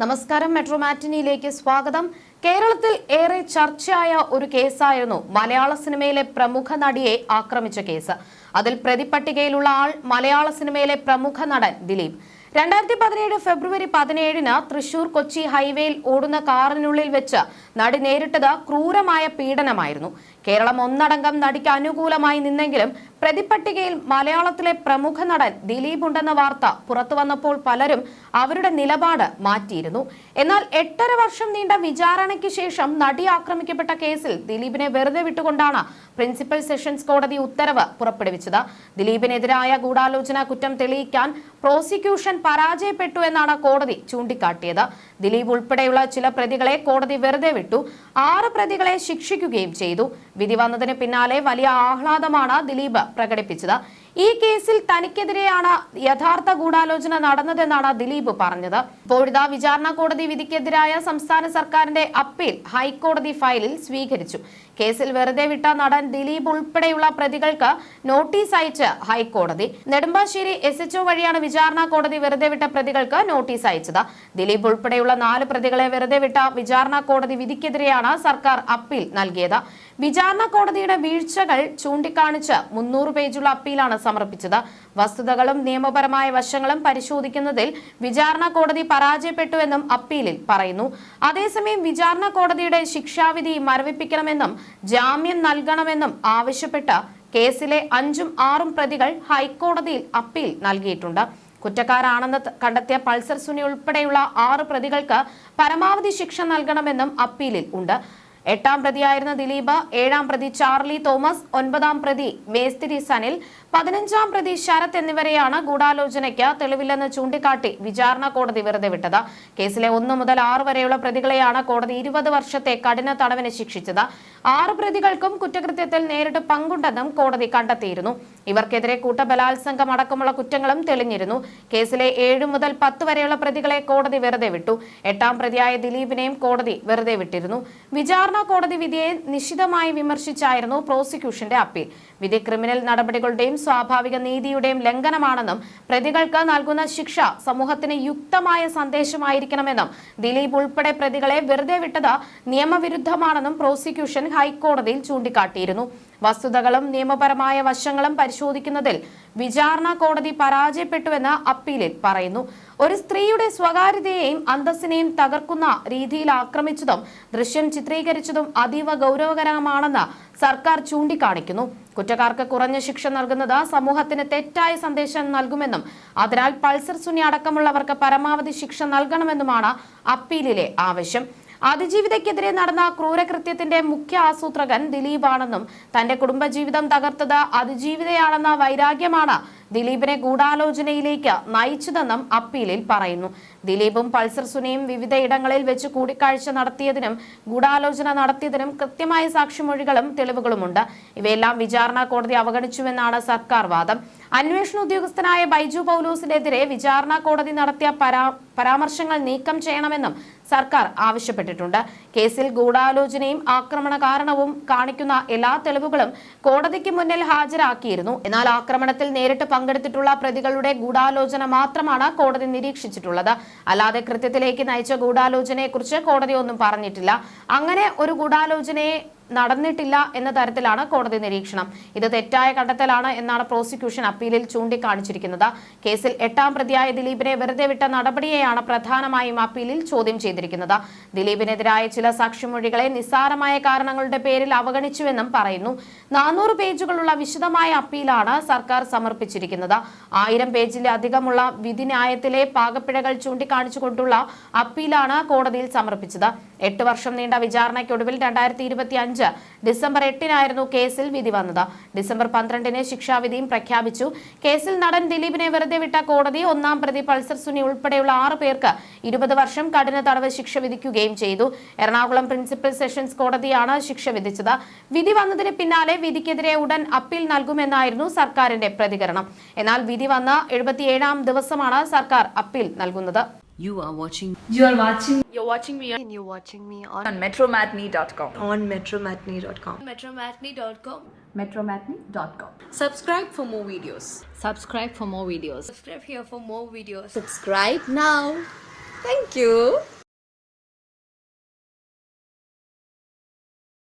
നമസ്കാരം. മെട്രോ മാറ്റിനിയിലേക്ക് സ്വാഗതം. കേരളത്തിൽ ഏറെ ചർച്ചയായ ഒരു കേസായിരുന്നു മലയാള സിനിമയിലെ പ്രമുഖ നടിയെ ആക്രമിച്ച കേസ്. അതിൽ പ്രതിപട്ടികയിലുള്ള ആൾ മലയാള സിനിമയിലെ പ്രമുഖ നടൻ ദിലീപ്. 2017 ഫെബ്രുവരി 17 തൃശൂർ കൊച്ചി ഹൈവേയിൽ ഓടുന്ന കാറിനുള്ളിൽ വെച്ച് നടി നേരിട്ടത് ക്രൂരമായ പീഡനമായിരുന്നു. കേരളം ഒന്നടങ്കം നടിക്ക് അനുകൂലമായി നിന്നെങ്കിലും പ്രതിപട്ടികയിൽ മലയാളത്തിലെ പ്രമുഖ നടൻ ദിലീപ് ഉണ്ടെന്ന വാർത്ത പുറത്തു വന്നപ്പോൾ പലരും അവരുടെ നിലപാട് മാറ്റിയിരുന്നു. എന്നാൽ 8.5 വർഷം നീണ്ട വിചാരണയ്ക്ക് ശേഷം നടി ആക്രമിക്കപ്പെട്ട കേസിൽ ദിലീപിനെ വെറുതെ വിട്ടുകൊണ്ടാണ് പ്രിൻസിപ്പൽ സെഷൻസ് കോടതി ഉത്തരവ് പുറപ്പെടുവിച്ചത്. ദിലീപിനെതിരായ ഗൂഢാലോചന കുറ്റം തെളിയിക്കാൻ പ്രോസിക്യൂഷൻ പരാജയപ്പെട്ടു എന്നാണ് കോടതി ചൂണ്ടിക്കാട്ടിയത്. ദിലീപ് ഉൾപ്പെടെയുള്ള ചില പ്രതികളെ കോടതി വെറുതെ വിട്ടു. 6 പ്രതികളെ ശിക്ഷിക്കുകയും ചെയ്തു. വിധി വന്നതിന് പിന്നാലെ വലിയ ആഹ്ലാദമാണ് ദിലീപ് പ്രകടിപ്പിച്ചത്. ഈ കേസിൽ തനിക്കെതിരെയാണ് യഥാർത്ഥ ഗൂഢാലോചന നടന്നതെന്നാണ് ദിലീപ് പറഞ്ഞത്. ഇപ്പോഴിതാ വിചാരണ കോടതി വിധിക്കെതിരായ സംസ്ഥാന സർക്കാരിന്റെ അപ്പീൽ ഹൈക്കോടതി ഫയലിൽ സ്വീകരിച്ചു. കേസിൽ വെറുതെ വിട്ട നടൻ ദിലീപ് ഉൾപ്പെടെയുള്ള പ്രതികൾക്ക് നോട്ടീസ് അയച്ച് ഹൈക്കോടതി. നെടുമ്പാശ്ശേരി SHO വഴിയാണ് വിചാരണ കോടതി വെറുതെ വിട്ട പ്രതികൾക്ക് നോട്ടീസ് അയച്ചത്. ദിലീപ് ഉൾപ്പെടെയുള്ള 4 പ്രതികളെ വെറുതെ വിട്ട വിചാരണ കോടതി വിധിക്കെതിരെയാണ് സർക്കാർ അപ്പീൽ നൽകിയത്. വിചാരണ കോടതിയുടെ വീഴ്ചകൾ ചൂണ്ടിക്കാണിച്ച് 300 പേജുള്ള അപ്പീലാണ് സമർപ്പിച്ചത്. വസ്തുതകളും നിയമപരമായ വശങ്ങളും പരിശോധിക്കുന്നതിൽ വിചാരണ കോടതി പരാജയപ്പെട്ടുവെന്നും അപ്പീലിൽ പറയുന്നു. അതേസമയം വിചാരണ കോടതിയുടെ ശിക്ഷാവിധി മരവിപ്പിക്കണമെന്നും ജാമ്യം നൽകണമെന്നും ആവശ്യപ്പെട്ട് കേസിലെ 5ഉം 6ഉം പ്രതികൾ ഹൈക്കോടതിയിൽ അപ്പീൽ നൽകിയിട്ടുണ്ട്. കുറ്റക്കാരാണെന്ന് കണ്ടെത്തിയ പൾസർ സുനി ഉൾപ്പെടെയുള്ള 6 പ്രതികൾക്ക് പരമാവധി ശിക്ഷ നൽകണമെന്നും അപ്പീലിൽ ഉണ്ട്. 8ാം പ്രതിയായിരുന്ന ദിലീപ്, 7ാം പ്രതി ചാർലി തോമസ്, 9ാം പ്രതി മേസ്തിരി സനിൽ, 15ാം പ്രതി ശരത് എന്നിവരെയാണ് ഗൂഢാലോചനയ്ക്ക് തെളിവില്ലെന്ന് ചൂണ്ടിക്കാട്ടി വിചാരണ കോടതി വെറുതെ വിട്ടത്. കേസിലെ 1 മുതൽ 6 വരെയുള്ള പ്രതികളെയാണ് കോടതി 20 വർഷത്തെ കഠിന തടവിന് ശിക്ഷിച്ചത്. 6 പ്രതികൾക്കും കുറ്റകൃത്യത്തിൽ നേരിട്ട് പങ്കുണ്ടെന്നും കോടതി കണ്ടെത്തിയിരുന്നു. ഇവർക്കെതിരെ കൂട്ടബലാത്സംഗം അടക്കമുള്ള കുറ്റങ്ങളും തെളിഞ്ഞിരുന്നു. കേസിലെ 7 മുതൽ 10 വരെയുള്ള പ്രതികളെ കോടതി വെറുതെ വിട്ടു. 8ാം പ്രതിയായ ദിലീപിനെയും കോടതി വെറുതെ വിട്ടിരുന്നു. വിചാരണ കോടതി വിധിയെ നിശിതമായി വിമർശിച്ചായിരുന്നു പ്രോസിക്യൂഷന്റെ അപ്പീൽ. വിധി ക്രിമിനൽ നടപടികളുടെയും സ്വാഭാവിക നീതിയുടെയും ലംഘനമാണെന്നും പ്രതികൾക്ക് നൽകുന്ന ശിക്ഷ സമൂഹത്തിന് യുക്തമായ സന്ദേശമായിരിക്കണമെന്നും ദിലീപ് ഉൾപ്പെടെ പ്രതികളെ വെറുതെ വിട്ടത് നിയമവിരുദ്ധമാണെന്നും പ്രോസിക്യൂഷൻ ഹൈക്കോടതിയിൽ ചൂണ്ടിക്കാട്ടിയിരുന്നു. വസ്തുതകളും നിയമപരമായ വശങ്ങളും പരിശോധിക്കുന്നതിൽ വിചാരണ കോടതി പരാജയപ്പെട്ടുവെന്ന് അപ്പീലിൽ പറയുന്നു. ഒരു സ്ത്രീയുടെ സ്വകാര്യതയെയും അന്തസ്സിനെയും തകർക്കുന്ന രീതിയിൽ ആക്രമിച്ചതും ദൃശ്യം ചിത്രീകരിച്ചതും അതീവ ഗൗരവകരമാണെന്ന് സർക്കാർ ചൂണ്ടിക്കാണിക്കുന്നു. കുറ്റക്കാർക്ക് കുറഞ്ഞ ശിക്ഷ നൽകുന്നത് സമൂഹത്തിന് തെറ്റായ സന്ദേശം നൽകുമെന്നും അതിനാൽ പൾസർ സുനി അടക്കമുള്ളവർക്ക് പരമാവധി ശിക്ഷ നൽകണമെന്നുമാണ് അപ്പീലിലെ ആവശ്യം. അതിജീവിതയ്ക്കെതിരെ നടന്ന ക്രൂരകൃത്യത്തിന്റെ മുഖ്യ ആസൂത്രകൻ ദിലീപാണെന്നും തന്റെ കുടുംബജീവിതം തകർത്തത് അതിജീവിതയാണെന്ന വൈരാഗ്യമാണ് ദിലീപിനെ ഗൂഢാലോചനയിലേക്ക് നയിച്ചതെന്നും അപ്പീലിൽ പറയുന്നു. ദിലീപും പൾസർ സുനിയും വിവിധയിടങ്ങളിൽ വെച്ച് കൂടിക്കാഴ്ച നടത്തിയതിനും ഗൂഢാലോചന നടത്തിയതിനും കൃത്യമായ സാക്ഷിമൊഴികളും തെളിവുകളുമുണ്ട്. ഇവയെല്ലാം വിചാരണ കോടതി അവഗണിച്ചുവെന്നാണ് സർക്കാർ വാദം. അന്വേഷണ ഉദ്യോഗസ്ഥനായ ബൈജു പൗലോസിനെതിരെ വിചാരണ കോടതി നടത്തിയ പരാമർശങ്ങൾ നീക്കം ചെയ്യണമെന്നും സർക്കാർ ആവശ്യപ്പെട്ടിട്ടുണ്ട്. കേസിൽ ഗൂഢാലോചനയും ആക്രമണ കാരണവും കാണിക്കുന്ന എല്ലാ തെളിവുകളും കോടതിക്ക് മുന്നിൽ ഹാജരാക്കിയിരുന്നു. എന്നാൽ ആക്രമണത്തിൽ നേരിട്ട് പങ്കെടുത്തിട്ടുള്ള പ്രതികളുടെ ഗൂഢാലോചന മാത്രമാണ് കോടതി നിരീക്ഷിച്ചിട്ടുള്ളത്. അല്ലാതെ കൃത്യത്തിലേക്ക് നയിച്ച ഗൂഢാലോചനയെക്കുറിച്ച് കോടതി ഒന്നും പറഞ്ഞിട്ടില്ല. അങ്ങനെ ഒരു ഗൂഢാലോചനയെ നടന്നിട്ടില്ല എന്ന തരത്തിലാണ് കോടതി നിരീക്ഷണം. ഇത് തെറ്റായ കണ്ടെത്തലാണ് എന്നാണ് പ്രോസിക്യൂഷൻ അപ്പീലിൽ ചൂണ്ടിക്കാണിച്ചിരിക്കുന്നത്. കേസിൽ 8ാം പ്രതിയായ ദിലീപിനെ വെറുതെ വിട്ട നടപടിയെയാണ് പ്രധാനമായും അപ്പീലിൽ ചോദ്യം ചെയ്തിരിക്കുന്നത്. ദിലീപിനെതിരായ ചില സാക്ഷിമൊഴികളെ നിസ്സാരമായ കാരണങ്ങളുടെ പേരിൽ അവഗണിച്ചുവെന്നും പറയുന്നു. 400 പേജുകളുള്ള വിശദമായ അപ്പീലാണ് സർക്കാർ സമർപ്പിച്ചിരിക്കുന്നത്. 1000 പേജിലധികമുള്ള വിധിന്യായത്തിലെ പാകപ്പിഴകൾ ചൂണ്ടിക്കാണിച്ചുകൊണ്ടുള്ള അപ്പീലാണ് കോടതിയിൽ സമർപ്പിച്ചത്. 8 വർഷം നീണ്ട വിചാരണയ്ക്കൊടുവിൽ 2025 ഡിസംബർ 8 കേസിൽ വിധി വന്നത്. ഡിസംബർ 12 ശിക്ഷാവിധിയും പ്രഖ്യാപിച്ചു. കേസിൽ നടൻ ദിലീപിനെ വെറുതെ വിട്ട കോടതി 1ാം പ്രതി പൾസർ സുനി ഉൾപ്പെടെയുള്ള 6 പേർക്ക് 20 വർഷം കഠിന തടവ് ശിക്ഷ വിധിക്കുകയും ചെയ്തു. എറണാകുളം പ്രിൻസിപ്പൽ സെഷൻസ് കോടതിയാണ് ശിക്ഷ വിധിച്ചത്. വിധി വന്നതിന് പിന്നാലെ വിധിക്കെതിരെ ഉടൻ അപ്പീൽ നൽകുമെന്നായിരുന്നു സർക്കാരിന്റെ പ്രതികരണം. എന്നാൽ വിധി വന്ന 77ാം ദിവസമാണ് സർക്കാർ അപ്പീൽ നൽകുന്നത്. You're watching me on metromatney.com. on metromatney.com. metromatney.com. Subscribe for more videos. Subscribe for more videos. Subscribe here for more videos. Subscribe now. Thank you.